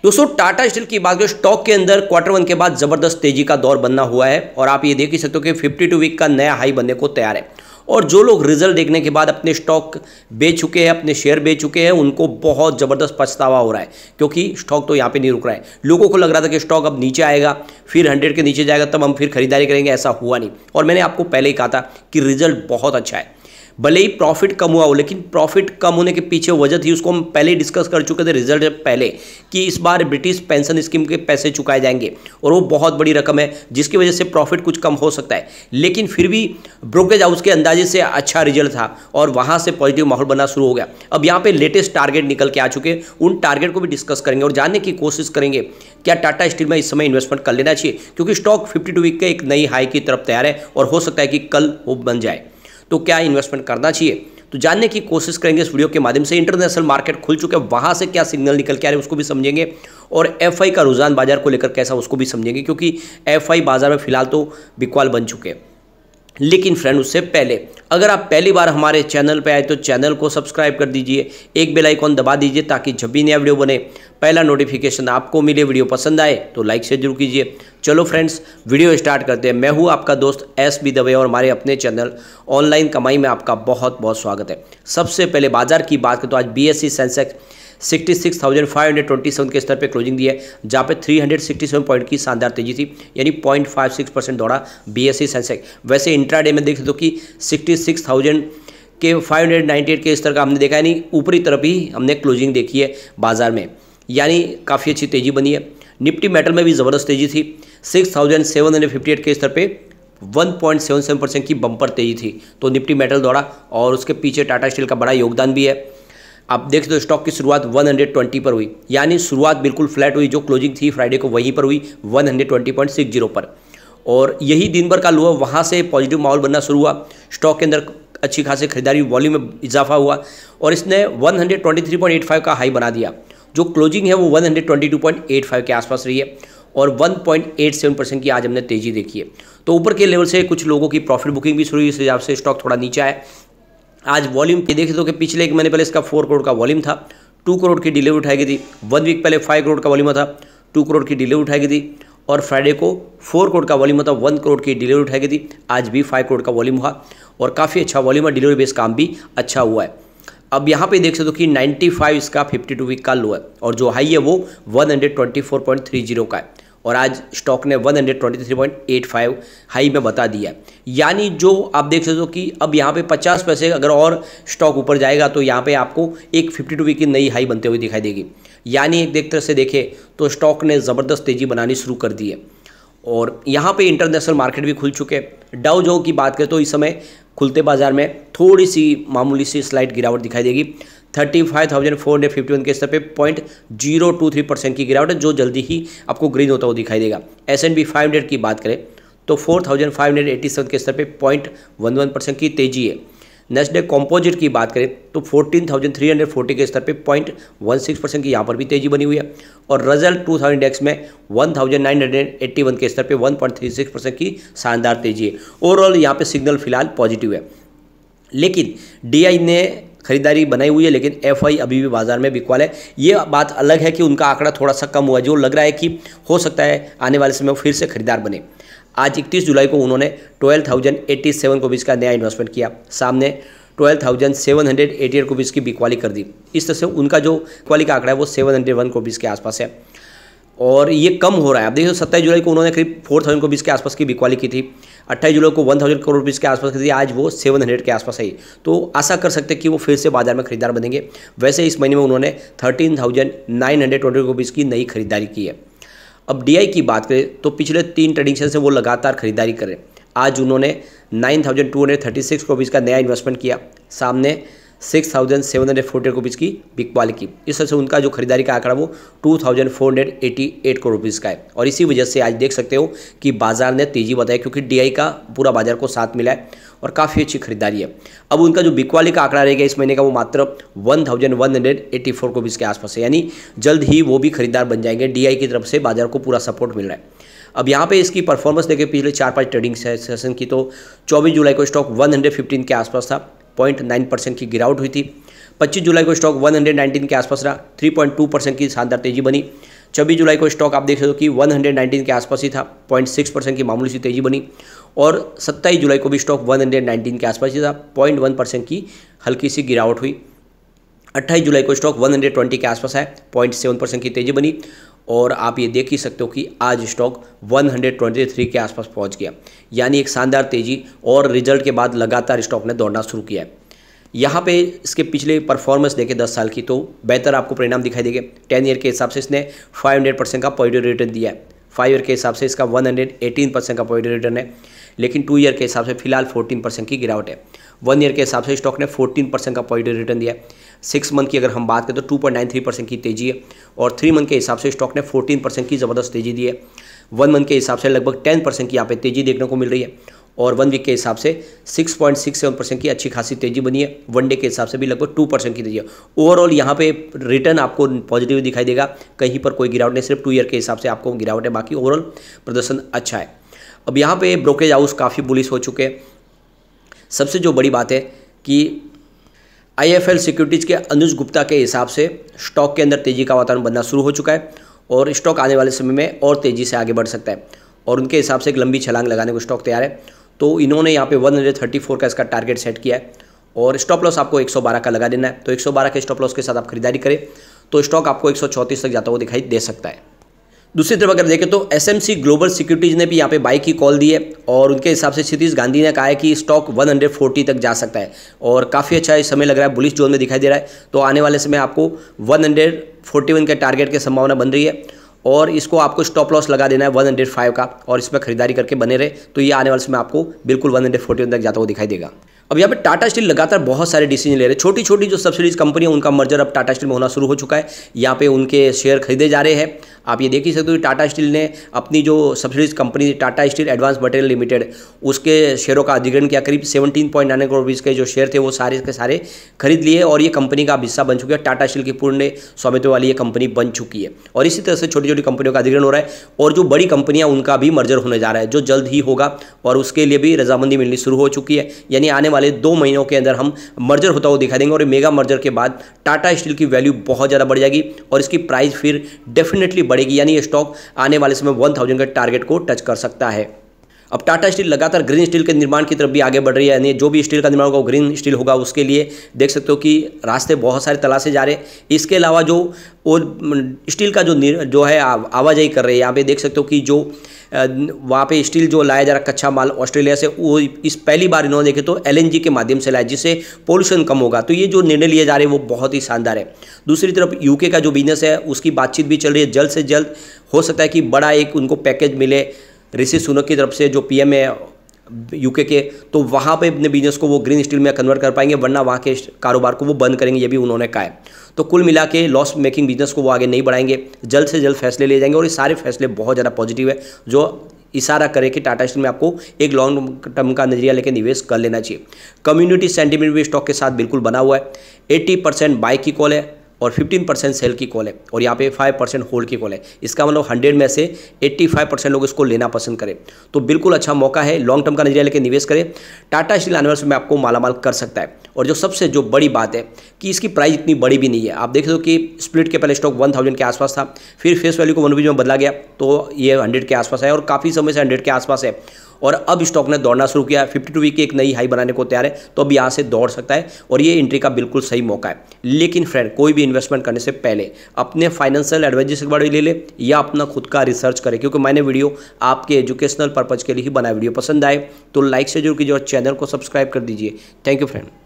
दोस्तों टाटा स्टील की बात करें, स्टॉक के अंदर क्वार्टर वन के बाद जबरदस्त तेजी का दौर बनना हुआ है और आप ये देख ही सकते हो कि 52 वीक का नया हाई बनने को तैयार है। और जो लोग रिजल्ट देखने के बाद अपने स्टॉक बेच चुके हैं, अपने शेयर बेच चुके हैं, उनको बहुत ज़बरदस्त पछतावा हो रहा है, क्योंकि स्टॉक तो यहाँ पे नहीं रुक रहा है। लोगों को लग रहा था कि स्टॉक अब नीचे आएगा, फिर 100 के नीचे जाएगा, तब हम फिर खरीदारी करेंगे। ऐसा हुआ नहीं। और मैंने आपको पहले ही कहा था कि रिजल्ट बहुत अच्छा है। भले ही प्रॉफिट कम हुआ हो, लेकिन प्रॉफिट कम होने के पीछे वजह थी, उसको हम पहले ही डिस्कस कर चुके थे रिजल्ट पहले, कि इस बार ब्रिटिश पेंशन स्कीम के पैसे चुकाए जाएंगे और वो बहुत बड़ी रकम है, जिसकी वजह से प्रॉफिट कुछ कम हो सकता है। लेकिन फिर भी ब्रोकरेज हाउस के अंदाजे से अच्छा रिजल्ट था और वहाँ से पॉजिटिव माहौल बनना शुरू हो गया। अब यहाँ पे लेटेस्ट टारगेट निकल के आ चुके, उन टारगेट को भी डिस्कस करेंगे और जानने की कोशिश करेंगे क्या टाटा स्टील में इस समय इन्वेस्टमेंट कर लेना चाहिए, क्योंकि स्टॉक 52 वीक के एक नई हाई की तरफ तैयार है और हो सकता है कि कल वो बन जाए। तो क्या इन्वेस्टमेंट करना चाहिए, तो जानने की कोशिश करेंगे इस वीडियो के माध्यम से। इंटरनेशनल मार्केट खुल चुके हैं, वहां से क्या सिग्नल निकल के आ रहे हैं उसको भी समझेंगे, और एफआई का रुझान बाजार को लेकर कैसा उसको भी समझेंगे, क्योंकि एफआई बाजार में फिलहाल तो बिकवाल बन चुके हैं। लेकिन फ्रेंड, उससे पहले अगर आप पहली बार हमारे चैनल पे आए तो चैनल को सब्सक्राइब कर दीजिए, एक बेल आइकॉन दबा दीजिए ताकि जब भी नया वीडियो बने पहला नोटिफिकेशन आपको मिले। वीडियो पसंद आए तो लाइक से जरूर कीजिए। चलो फ्रेंड्स, वीडियो स्टार्ट करते हैं। मैं हूं आपका दोस्त एस बी दवे और हमारे अपने चैनल ऑनलाइन कमाई में आपका बहुत बहुत स्वागत है। सबसे पहले बाजार की बात करें तो आज BSE सेंसेक्स 66,527 के स्तर पे क्लोजिंग दी है, जहाँ पे 367 पॉइंट की शानदार तेजी थी, यानी 0.56% दौड़ा BSE सेंसेक्स। वैसे इंट्राडे में देख सकते हो कि 66,598 के स्तर का हमने देखा है, नहीं ऊपरी तरफ ही हमने क्लोजिंग देखी है बाजार में, यानी काफ़ी अच्छी तेजी बनी है। निफ्टी मेटल में भी ज़बरदस्त तेजी थी, 6,758 के स्तर पे 1.77% की बम्पर तेजी थी, तो निफ्टी मेटल दौड़ा और उसके पीछे टाटा स्टील का बड़ा योगदान भी है। आप देख सकते हो स्टॉक की शुरुआत 120 पर हुई, यानी शुरुआत बिल्कुल फ्लैट हुई, जो क्लोजिंग थी फ्राइडे को वहीं पर हुई 120.60 पर, और यही दिन भर का लो है। वहाँ से पॉजिटिव माहौल बनना शुरू हुआ, स्टॉक के अंदर अच्छी खासी खरीदारी वॉल्यूम में इजाफा हुआ और इसने 123.85 का हाई बना दिया। जो क्लोजिंग है वो 122.85 के आसपास रही है और 1.87% की आज हमने तेजी देखी है। तो ऊपर के लेवल से कुछ लोगों की प्रॉफिट बुकिंग भी शुरू हुई, इस हिसाब से स्टॉक थोड़ा नीचे आया। आज वॉल्यूम पे देखे तो कि पिछले एक महीने पहले इसका 4 करोड़ का वॉल्यूम था, 2 करोड़ की डिलीवरी उठाई गई थी। 1 वीक पहले 5 करोड़ का वॉल्यूम था, 2 करोड़ की डिलीवरी उठाई गई थी, और फ्राइडे को 4 करोड़ का वॉल्यूम था, 1 करोड़ की डिलीवरी उठाई गई थी। आज भी 5 करोड़ का वॉल्यूम हुआ और काफ़ी अच्छा वॉल्यूम है, डिलीवरी बेस काम भी अच्छा हुआ है। अब यहाँ पे देख सकते हो कि 95 इसका 52 वीक का लो है और जो हाई है वो 124.30 का है, और आज स्टॉक ने 123.85 हाई में बता दिया है। यानी जो आप देख सकते हो कि अब यहाँ पे 50 पैसे अगर और स्टॉक ऊपर जाएगा तो यहाँ पे आपको एक 52 वीक की नई हाई बनते हुए दिखाई देगी। यानी एक तरह से देखें तो स्टॉक ने ज़बरदस्त तेज़ी बनानी शुरू कर दी है और यहाँ पे इंटरनेशनल मार्केट भी खुल चुके हैं। डाउ जो की बात करें तो इस समय खुलते बाजार में थोड़ी सी मामूली सी स्लाइड गिरावट दिखाई देगी, 35,451 के स्तर पे 0.023% की गिरावट है, जो जल्दी ही आपको ग्रीन होता हुआ दिखाई देगा। S&P 500 की बात करें तो 4,587 के स्तर पे 0.11% की तेजी है। नेस्डेक कॉम्पोजिट की बात करें तो 14,340 के स्तर पे 0.16% की यहाँ पर भी तेजी बनी हुई है, और रजल 2000 इंडेक्स में 1,981 के स्तर पे 1.36% की शानदार तेजी है। ओवरऑल यहाँ पे सिग्नल फिलहाल पॉजिटिव है, लेकिन DI ने खरीदारी बनाई हुई है, लेकिन FI अभी भी बाजार में बिकवाल है। ये बात अलग है कि उनका आंकड़ा थोड़ा सा कम हुआ है, जो लग रहा है कि हो सकता है आने वाले समय में फिर से खरीदार बने। आज 31 जुलाई को उन्होंने 12,087 रुपीज़ का नया इन्वेस्टमेंट किया, सामने 12,788 रुपीज़ की बिकवाली कर दी। इस तरह से उनका जो बिकवाली का आंकड़ा है वो 701 रुपीज़ के आसपास है और ये कम हो रहा है। आप देखिए 27 जुलाई को उन्होंने करीब 4,000 रुपीज़ के आसपास की बिकवाली की थी, 28 जुलाई को 1,000 करोड़ रुपीज़ के आसपास की थी, आज वो 700 के आसपास है। तो आशा कर सकते हैं कि वो फिर से बाजार में खरीदार बनेंगे। वैसे इस महीने में उन्होंने 13,920 रुपीज़ की नई खरीदारी की है। अब DI की बात करें तो पिछले 3 ट्रेडिंग सेशन से वो लगातार खरीदारी करें। आज उन्होंने 9,236 रुपीज़ का नया इन्वेस्टमेंट किया, सामने 6,740 रुपीज़ की बिकवाली की। इस तरह से उनका जो खरीदारी का आंकड़ा वो 2,488 करोड़ रुपीज़ का है, और इसी वजह से आज देख सकते हो कि बाजार ने तेजी बताई, क्योंकि DI का पूरा बाजार को साथ मिला है और काफ़ी अच्छी खरीदारी है। अब उनका जो बिकवाली का आंकड़ा रहेगा इस महीने का वो मात्र 1,184 रुपीज़ के आसपास है, यानी जल्द ही वो भी खरीदार बन जाएंगे। DI की तरफ से बाजार को पूरा सपोर्ट मिल रहा है। अब यहाँ पे इसकी परफॉर्मेंस देखें पिछले 4-5 ट्रेडिंग सेशन की, तो 24 जुलाई को स्टॉक 115 के आसपास था, 0.9% की गिरावट हुई थी। 25 जुलाई को स्टॉक 119 के आसपास रहा, 3.2% की शानदार तेजी बनी। 26 जुलाई को स्टॉक आप देख सकते हो कि 119 के आसपास ही था, 0.6% की मामूली सी तेजी बनी। और 27 जुलाई को भी स्टॉक 119 के आसपास ही था, 0.1% की हल्की सी गिरावट हुई। 28 जुलाई को स्टॉक 120 के आसपास है, 0.7% की तेजी बनी। और आप ये देख ही सकते हो कि आज स्टॉक 123 के आसपास पहुंच गया, यानी एक शानदार तेजी और रिजल्ट के बाद लगातार स्टॉक ने दौड़ना शुरू किया है। यहाँ पे इसके पिछले परफॉर्मेंस देखें 10 साल की, तो बेहतर आपको परिणाम दिखाई देंगे। 10 ईयर के हिसाब से इसने 500% का पॉजिटिव रिटर्न दिया है, 5 ईयर के हिसाब से इसका 118% का पॉजिटिव रिटर्न है, लेकिन 2 ईयर के हिसाब से फिलहाल 14% की गिरावट है। 1 ईयर के हिसाब से स्टॉक ने 14% का पॉजिटिव रिटर्न दिया है। 6 मंथ की अगर हम बात करें तो 2.93% की तेजी है, और 3 मंथ के हिसाब से स्टॉक ने 14% की ज़बरदस्त तेजी दी है। 1 मंथ के हिसाब से लगभग 10% की यहाँ पे तेजी देखने को मिल रही है, और 1 वीक के हिसाब से 6.67% की अच्छी खासी तेजी बनी है। 1 डे के हिसाब से भी लगभग 2% की तेजी है। ओवरऑल यहाँ पे रिटर्न आपको पॉजिटिव दिखाई देगा, कहीं पर कोई गिरावट नहीं, सिर्फ 2 ईयर के हिसाब से आपको गिरावट है, बाकी ओवरऑल प्रदर्शन अच्छा है। अब यहाँ पे ब्रोकरेज हाउस काफ़ी बुलिश हो चुके हैं। सबसे जो बड़ी बात है कि IIFL सिक्योरिटीज़ के अनुज गुप्ता के हिसाब से स्टॉक के अंदर तेज़ी का वातावरण बनना शुरू हो चुका है, और स्टॉक आने वाले समय में और तेज़ी से आगे बढ़ सकता है, और उनके हिसाब से एक लंबी छलांग लगाने को स्टॉक तैयार है। तो इन्होंने यहाँ पे 134 का इसका टारगेट सेट किया है, और स्टॉप लॉस आपको 112 का लगा देना है। तो 112 के स्टॉप लॉस के साथ आप खरीदारी करें तो स्टॉक आपको 134 तक जाता हुआ दिखाई दे सकता है। दूसरी तरफ अगर देखें तो SMC ग्लोबल सिक्योरिटीज़ ने भी यहाँ पे बाई की कॉल दी है, और उनके हिसाब से क्षितिज गांधी ने कहा है कि स्टॉक 140 तक जा सकता है, और काफ़ी अच्छा इस समय लग रहा है, बुलिश जोन में दिखाई दे रहा है। तो आने वाले समय आपको 141 के टारगेट की संभावना बन रही है, और इसको आपको स्टॉप लॉस लगा देना है 105 का, और इसमें खरीदारी करके बने रहे तो ये आने वाले समय आपको बिल्कुल 141 तक जाता हुआ दिखाई देगा। अब यहाँ पे टाटा स्टील लगातार बहुत सारे डिसीजन ले रहे हैं। छोटी छोटी जो सब्सिडीज कंपनी है उनका मर्जर अब टाटा स्टील में होना शुरू हो चुका है, यहाँ पे उनके शेयर खरीदे जा रहे हैं। आप ये देख ही सकते हो कि टाटा स्टील ने अपनी जो subsidies company Tata steel advance material limited, उसके शेयरों का अधिग्रहण किया। करीब 17.9 करोड़ रुपये के जो शेयर थे वो सारे के सारे खरीद लिए, और ये कंपनी का हिस्सा बन चुकी है। टाटा स्टील की पूर्ण स्वामित्व वाली ये कंपनी बन चुकी है, और इसी तरह से छोटी छोटी कंपनियों का अधिग्रहण हो रहा है, और जो बड़ी कंपनियां उनका भी मर्जर होने जा रहा है, जो जल्द ही होगा, और उसके लिए भी रजामंदी मिलनी शुरू हो चुकी है। यानी आने वाले 2 महीनों के अंदर हम मर्जर होता हुआ दिखा देंगे, और मेगा मर्जर के बाद टाटा स्टील की वैल्यू बहुत ज़्यादा बढ़ जाएगी, और इसकी प्राइस फिर डेफिनेटली बढ़ेगी, यानी ये स्टॉक आने वाले समय 1000 के टारगेट को टच कर सकता है। अब टाटा स्टील लगातार ग्रीन स्टील के निर्माण की तरफ भी आगे बढ़ रही है, यानी जो भी स्टील का निर्माण होगा वो ग्रीन स्टील होगा। उसके लिए देख सकते हो कि रास्ते बहुत सारे तलाशे जा रहे हैं। इसके अलावा जो स्टील का जो है आवाजाही कर रहे हैं, यहाँ पे देख सकते हो कि जो वहाँ पे स्टील जो लाया जा रहा कच्चा माल ऑस्ट्रेलिया से, वो इस पहली बार इन्होंने देखे तो LNG के माध्यम से लाया, जिससे पोल्यूशन कम होगा। तो ये जो निर्णय लिए जा रहे हैं वो बहुत ही शानदार है। दूसरी तरफ UK का जो बिजनेस है उसकी बातचीत भी चल रही है, जल्द से जल्द हो सकता है कि बड़ा एक उनको पैकेज मिले ऋषि सुनक की तरफ से, जो PM है UK के, तो वहाँ पे अपने बिजनेस को वो ग्रीन स्टील में कन्वर्ट कर पाएंगे, वरना वहाँ के कारोबार को वो बंद करेंगे, ये भी उन्होंने कहा है। तो कुल मिला के लॉस मेकिंग बिजनेस को वो आगे नहीं बढ़ाएंगे, जल्द से जल्द फैसले लिए जाएंगे, और ये सारे फैसले बहुत ज़्यादा पॉजिटिव है, जो इशारा करे कि टाटा स्टील में आपको एक लॉन्ग टर्म का नजरिया लेकर निवेश कर लेना चाहिए। कम्युनिटी सेंटीमेंट भी स्टॉक के साथ बिल्कुल बना हुआ है। 80% बाई की कॉल है, और 15% सेल की कॉल है, और यहाँ पे 5% होल्ड की कॉल है। इसका मतलब 100 में से 85% लोग इसको लेना पसंद करें, तो बिल्कुल अच्छा मौका है, लॉन्ग टर्म का नजरिया लेकर निवेश करें। टाटा स्टील आने वाले समय में आपको मालामाल कर सकता है। और जो सबसे जो बड़ी बात है कि इसकी प्राइस इतनी बड़ी भी नहीं है। आप देख लो कि स्प्लिट के पहले स्टॉक 1000 के आसपास था, फिर फेस वैल्यू को 1 रुपये में बदला गया, तो ये 100 के आसपास है, और काफ़ी समय से 100 के आसपास है, और अब स्टॉक ने दौड़ना शुरू किया। 52 वीक की एक नई हाई बनाने को तैयार है, तो अब यहाँ से दौड़ सकता है, और ये एंट्री का बिल्कुल सही मौका है। लेकिन फ्रेंड, कोई भी इन्वेस्टमेंट करने से पहले अपने फाइनेंशियल एडवाइजर से ले ले, या अपना खुद का रिसर्च करें, क्योंकि मैंने वीडियो आपके एजुकेशनल पर्पज़ के लिए ही बनाया। वीडियो पसंद आए तो लाइक से जरूर कीजिए, और चैनल को सब्सक्राइब कर दीजिए। Thank you friend.